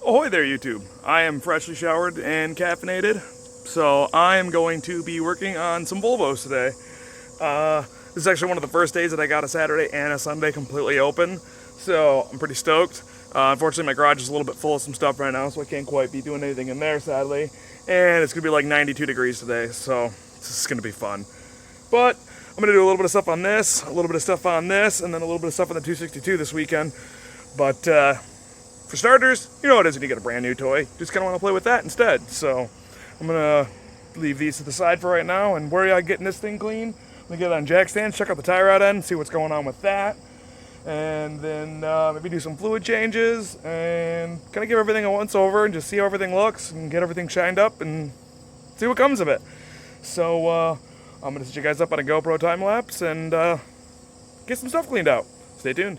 Ahoy there, YouTube. I am freshly showered and caffeinated, so I am going to be working on some Volvos today. This is actually one of the first days that I got a Saturday and a Sunday completely open, so I'm pretty stoked. Unfortunately, my garage is a little bit full of some stuff right now, so I can't quite be doing anything in there, sadly. And it's going to be like 92 degrees today, so this is going to be fun. But I'm going to do a little bit of stuff on this, a little bit of stuff on this, and then a little bit of stuff on the 262 this weekend. But for starters, you know what it is when you get a brand new toy. Just kind of want to play with that instead. So I'm going to leave these to the side for right now. And where are you getting this thing clean? I'm going to get it on jack stands, check out the tie rod end, see what's going on with that. And then maybe do some fluid changes and kind of give everything a once over and just see how everything looks and get everything shined up and see what comes of it. So I'm going to set you guys up on a GoPro time lapse and get some stuff cleaned out. Stay tuned.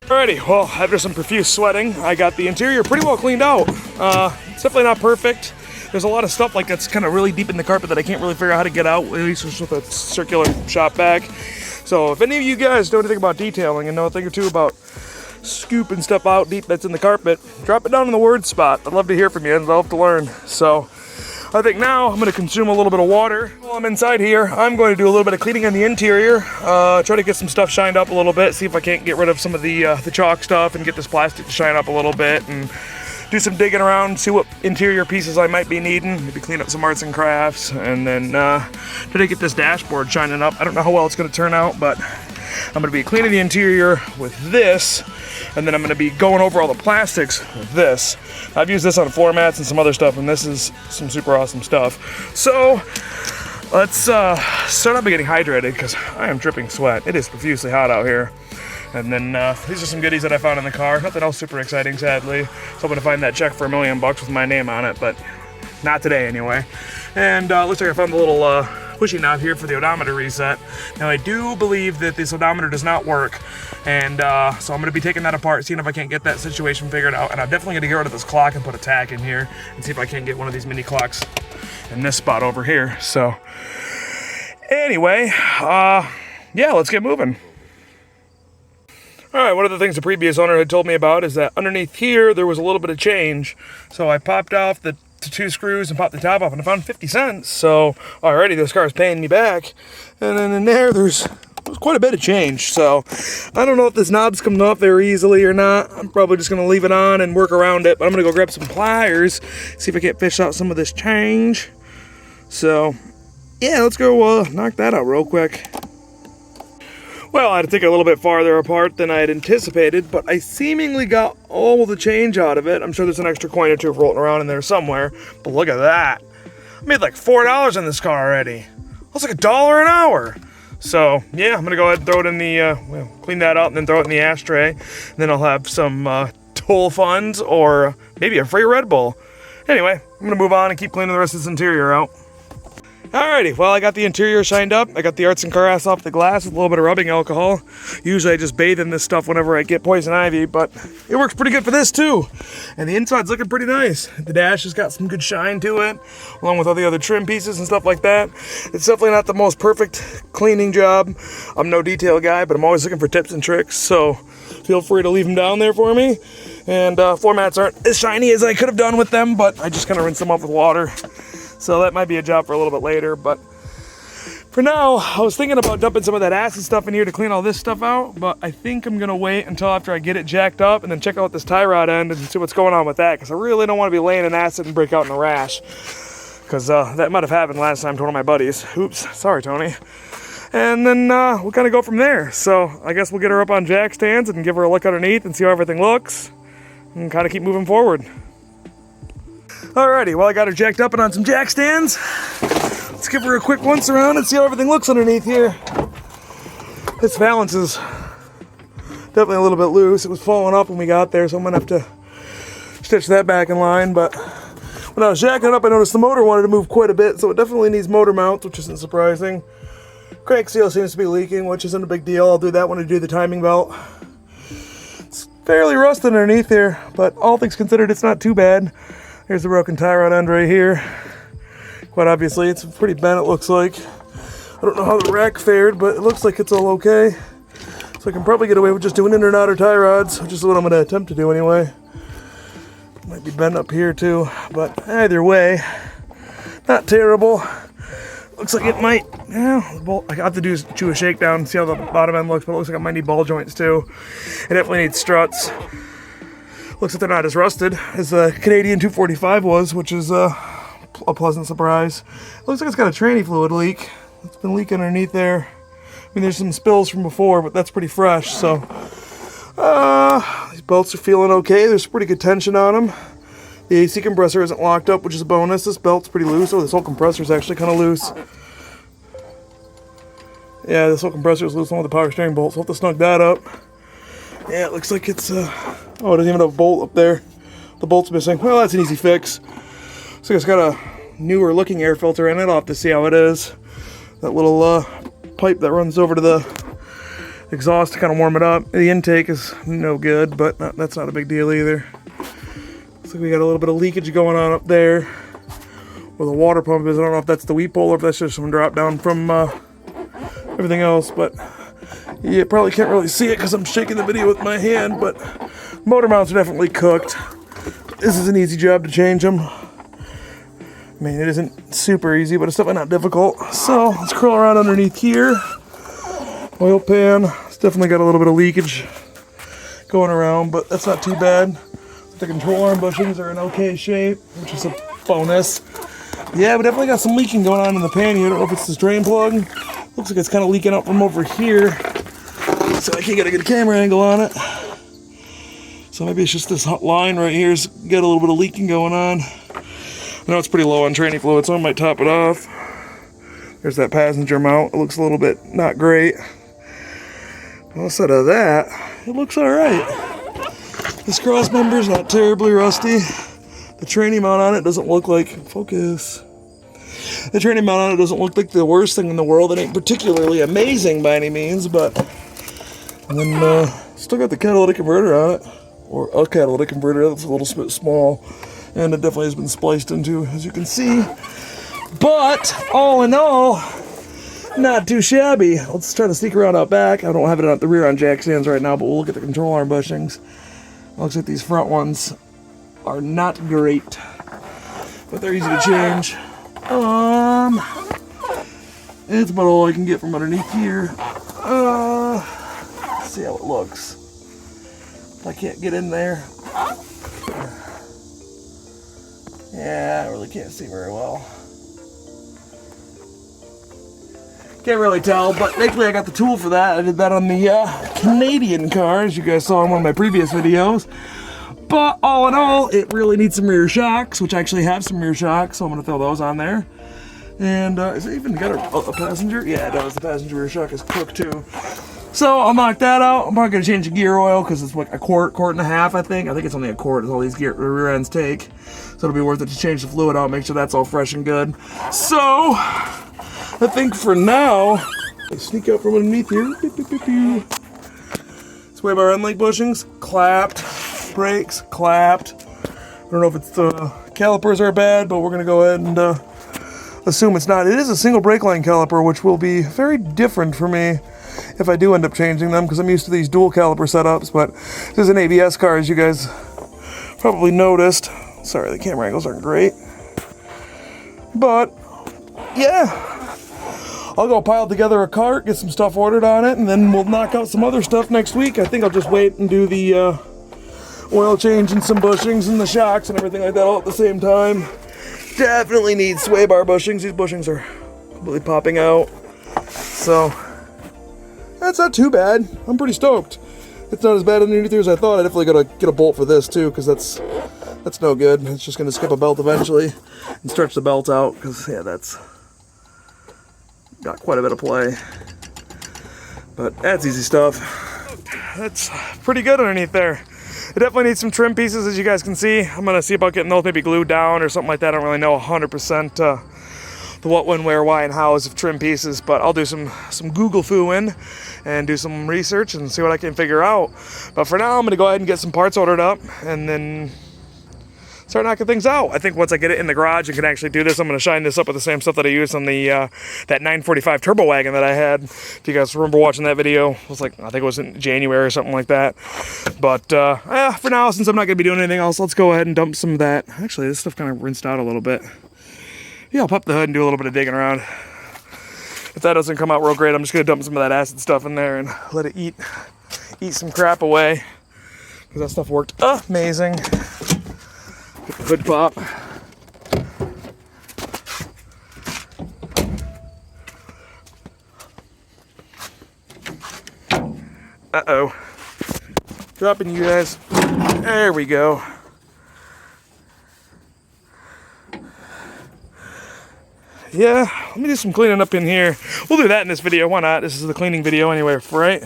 Alrighty, well, after some profuse sweating, I got the interior pretty well cleaned out. It's definitely not perfect. There's a lot of stuff like that's kind of really deep in the carpet that I can't really figure out how to get out, at least with a circular shop vac. So if any of you guys know anything about detailing and know a thing or two about scooping stuff out deep that's in the carpet, drop it down in the word spot. I'd love to hear from you. I'd love to learn. So I think now I'm going to consume a little bit of water. While I'm inside here, I'm going to do a little bit of cleaning on the interior, try to get some stuff shined up a little bit, see if I can't get rid of some of the chalk stuff and get this plastic to shine up a little bit, and do some digging around, see what interior pieces I might be needing, maybe clean up some arts and crafts, and then try to get this dashboard shining up. I don't know how well it's going to turn out, but I'm going to be cleaning the interior with this, and then I'm going to be going over all the plastics with this. I've used this on floor mats and some other stuff, and this is some super awesome stuff. So let's start out by getting hydrated, because I am dripping sweat. It is profusely hot out here. And then these are some goodies that I found in the car. Nothing else super exciting, sadly. I was hoping to find that check for $1 million with my name on it, but not today anyway. And looks like I found the little pushing knob here for the odometer reset. Now I do believe that this odometer does not work, and so I'm going to be taking that apart, seeing if I can't get that situation figured out. And I'm definitely going to get rid of this clock and put a tack in here and see if I can't get one of these mini clocks in this spot over here. So anyway, yeah, let's get moving. Alright, one of the things the previous owner had told me about is that underneath here there was a little bit of change. So I popped off the two screws and popped the top off, and I found 50 cents. So already this car is paying me back. And then in there's quite a bit of change. So I don't know if this knob's coming off very easily or not. I'm probably just going to leave it on and work around it. But I'm going to go grab some pliers, see if I can't fish out some of this change. So yeah, let's go knock that out real quick. Well, I had to take it a little bit farther apart than I had anticipated, but I seemingly got all the change out of it. I'm sure there's an extra coin or two floating around in there somewhere, but look at that. I made like $4 in this car already. That's like $1 an hour. So, yeah, I'm going to go ahead and throw it in the, well, clean that out and then throw it in the ashtray. And then I'll have some toll funds or maybe a free Red Bull. Anyway, I'm going to move on and keep cleaning the rest of this interior out. Alrighty, well, I got the interior shined up. I got the arts and crafts off the glass with a little bit of rubbing alcohol. Usually I just bathe in this stuff whenever I get poison ivy, but it works pretty good for this too. And the inside's looking pretty nice. The dash has got some good shine to it, along with all the other trim pieces and stuff like that. It's definitely not the most perfect cleaning job. I'm no detail guy, but I'm always looking for tips and tricks, so feel free to leave them down there for me. And floor mats aren't as shiny as I could have done with them, but I just kind of rinse them off with water. So that might be a job for a little bit later, but For now, I was thinking about dumping some of that acid stuff in here to clean all this stuff out, but I think I'm gonna wait until after I get it jacked up and then check out this tie rod end and see what's going on with that, because I really don't want to be laying in acid and break out in a rash, because that might have happened last time to one of my buddies. Oops, sorry, Tony. And then we'll kind of go from there. So I guess we'll get her up on jack stands and give her a look underneath and see how everything looks, and kind of keep moving forward. Alrighty, well, I got her jacked up and on some jack stands. Let's give her a quick once around and see how everything looks underneath here. This valance is definitely a little bit loose. It was falling up when we got there, so I'm gonna have to stitch that back in line. But when I was jacking it up, I noticed the motor wanted to move quite a bit, so it definitely needs motor mounts, which isn't surprising. Crank seal seems to be leaking, which isn't a big deal. I'll do that when I do the timing belt. It's fairly rusted underneath here, but all things considered, it's not too bad. Here's the broken tie rod end right here. Quite obviously, it's pretty bent, it looks like. I don't know how the rack fared, but it looks like it's all okay. So I can probably get away with just doing inner and outer tie rods, which is what I'm going to attempt to do anyway. Might be bent up here too, but either way, not terrible. Looks like it might, yeah, I have to chew a shakedown and see how the bottom end looks, but it looks like it might need ball joints too. It definitely needs struts. Looks like they're not as rusted as the Canadian 245 was, which is a pleasant surprise. It looks like it's got a tranny fluid leak. It's been leaking underneath there. I mean, there's some spills from before, but that's pretty fresh, so. These bolts are feeling okay. There's pretty good tension on them. The AC compressor isn't locked up, which is a bonus. This belt's pretty loose. Oh, this whole compressor is actually kind of loose. Yeah, this whole compressor is loose on the power steering bolts. We'll have to snug that up. Yeah, it looks like it's, oh, it doesn't even have a bolt up there. The bolt's missing. Well, that's an easy fix. So it's got a newer looking air filter in it. I'll have to see how it is. That little pipe that runs over to the exhaust to kind of warm it up. The intake is no good, but that's not a big deal either. Looks like we got a little bit of leakage going on up there where the water pump is. I don't know if that's the weep hole or if that's just some drop down from everything else, but you probably can't really see it because I'm shaking the video with my hand, but motor mounts are definitely cooked. This is an easy job to change them. I mean, it isn't super easy, but it's definitely not difficult. So let's curl around underneath here. Oil pan, it's definitely got a little bit of leakage going around, but that's not too bad. The control arm bushings are in okay shape, which is a bonus. Yeah, we definitely got some leaking going on in the pan here. I don't know if it's this drain plug. Looks like it's kind of leaking out from over here, so I can't get a good camera angle on it. So maybe it's just this hot line right here's got a little bit of leaking going on. I know it's pretty low on tranny fluid, so I might top it off. There's that passenger mount. It looks a little bit not great. Outside of that, it looks alright. This cross member's not terribly rusty. The tranny mount on it doesn't look like, focus. The tranny mount on it doesn't look like the worst thing in the world. It ain't particularly amazing by any means, but. And then, still got the catalytic converter on it. Or a catalytic converter that's a little bit small. And it definitely has been spliced into, as you can see. But, all in all, not too shabby. Let's try to sneak around out back. I don't have it at the rear on jack stands right now, but we'll look at the control arm bushings. Looks like these front ones are not great, but they're easy to change. It's about all I can get from underneath here. Let's see how it looks. I can't get in there. Yeah, I really can't see very well. Can't really tell, but thankfully I got the tool for that. I did that on the Canadian car, as you guys saw in one of my previous videos. But all in all, it really needs some rear shocks, which I actually have some rear shocks, so I'm going to throw those on there. And is it even got a passenger? Yeah, it does. The passenger rear shock is cooked too. So I'll knock that out. I'm probably going to change the gear oil because it's like a quart and a half, I think. I think it's only a quart is all these rear ends take. So it'll be worth it to change the fluid out, make sure that's all fresh and good. So I think for now, I sneak out from underneath here. Sway bar end link bushings, clapped. Brakes, clapped. I don't know if it's the calipers are bad, but we're going to go ahead and assume it's not. It is a single brake line caliper, which will be very different for me if I do end up changing them, because I'm used to these dual caliper setups, but this is an ABS car, as you guys probably noticed. Sorry, the camera angles aren't great. But, yeah. I'll go pile together a cart, get some stuff ordered on it, and then we'll knock out some other stuff next week. I think I'll just wait and do the oil change and some bushings and the shocks and everything like that all at the same time. Definitely need sway bar bushings. These bushings are completely popping out. So, that's not too bad. I'm pretty stoked. It's not as bad underneath here as I thought. I definitely gotta get a bolt for this too, because that's no good. It's just gonna skip a belt eventually and stretch the belt out, because yeah, that's got quite a bit of play. But that's easy stuff. That's pretty good underneath there. It definitely needs some trim pieces, as you guys can see. I'm gonna see about getting those maybe glued down or something like that. I don't really know 100% the what, when, where, why, and hows of trim pieces, but I'll do some Google fooing and do some research and see what I can figure out. But for now, I'm gonna go ahead and get some parts ordered up and then start knocking things out. I think once I get it in the garage and can actually do this, I'm going to shine this up with the same stuff that I used on the that 945 turbo wagon that I had. If you guys remember watching that video, it was like, I think it was in January or something like that. But for now, since I'm not going to be doing anything else, let's go ahead and dump some of that. Actually, this stuff kind of rinsed out a little bit. Yeah, I'll pop the hood and do a little bit of digging around. If that doesn't come out real great, I'm just going to dump some of that acid stuff in there and let it eat some crap away, because that stuff worked amazing. Get the hood pop. Uh-oh. Dropping you guys. There we go. Yeah, let me do some cleaning up in here. We'll do that in this video. Why not? This is the cleaning video anyway, right?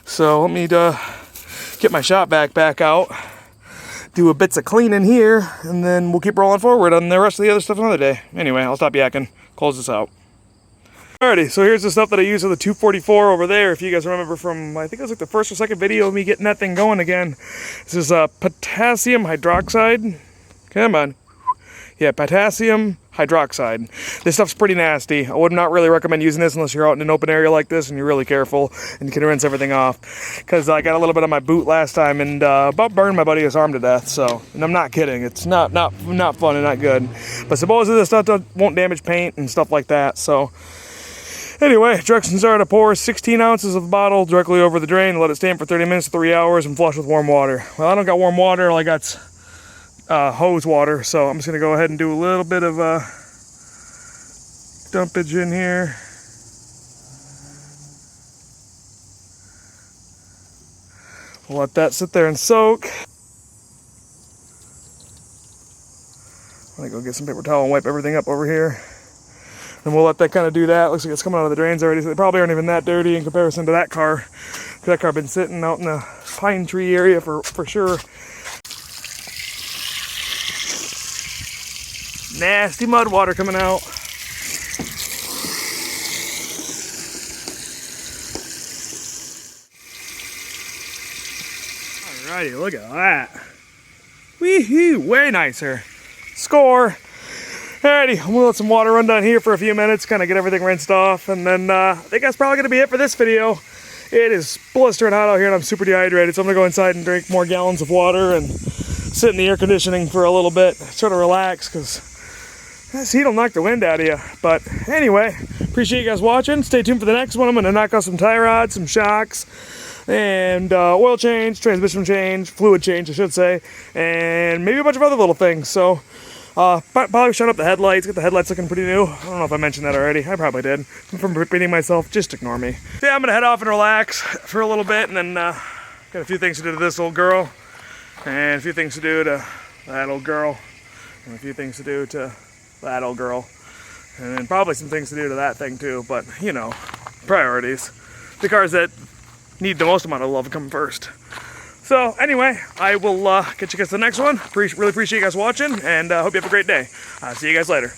So let me get my shop vac back out. Do a bits of cleaning here, and then we'll keep rolling forward on the rest of the other stuff another day. Anyway, I'll stop yakking, close this out. Alrighty, so here's the stuff that I used with the 244 over there. If you guys remember from, I think it was like the first or second video of me getting that thing going again. This is potassium hydroxide. Come on. Yeah, potassium hydroxide. This stuff's pretty nasty. I would not really recommend using this unless you're out in an open area like this and you're really careful and you can rinse everything off. Because I got a little bit on my boot last time and about burned my buddy's arm to death. So, and I'm not kidding. It's not fun and not good. But supposedly this stuff won't damage paint and stuff like that. So, anyway, directions are to pour 16 ounces of the bottle directly over the drain, let it stand for 30 minutes to 3 hours, and flush with warm water. Well, I don't got warm water. All I got's hose water, so I'm just gonna go ahead and do a little bit of dumpage in here. We'll let that sit there and soak. I'm gonna go get some paper towel and wipe everything up over here. And we'll let that kind of do that. Looks like it's coming out of the drains already, so they probably aren't even that dirty in comparison to that car. That car been sitting out in the pine tree area for sure. Nasty mud water coming out. Alrighty, look at that. Wee-hoo, way nicer. Score. Alrighty, I'm gonna let some water run down here for a few minutes, kind of get everything rinsed off, and then I think that's probably gonna be it for this video. It is blistering hot out here and I'm super dehydrated, so I'm gonna go inside and drink more gallons of water and sit in the air conditioning for a little bit, sort of relax, because this heat will knock the wind out of you. But anyway, appreciate you guys watching. Stay tuned for the next one. I'm going to knock out some tie rods, some shocks, and oil change, transmission change, fluid change, I should say, and maybe a bunch of other little things. So probably shut up the headlights, get the headlights looking pretty new. I don't know if I mentioned that already. I probably did. I'm from repeating myself. Just ignore me. So yeah, I'm going to head off and relax for a little bit, and then got a few things to do to this old girl, and a few things to do to that old girl, and a few things to do to that old girl, and then probably some things to do to that thing too, but you know, priorities. The cars that need the most amount of love come first. So anyway, I will get you guys to the next one. Really appreciate you guys watching, and hope you have a great day. See you guys later.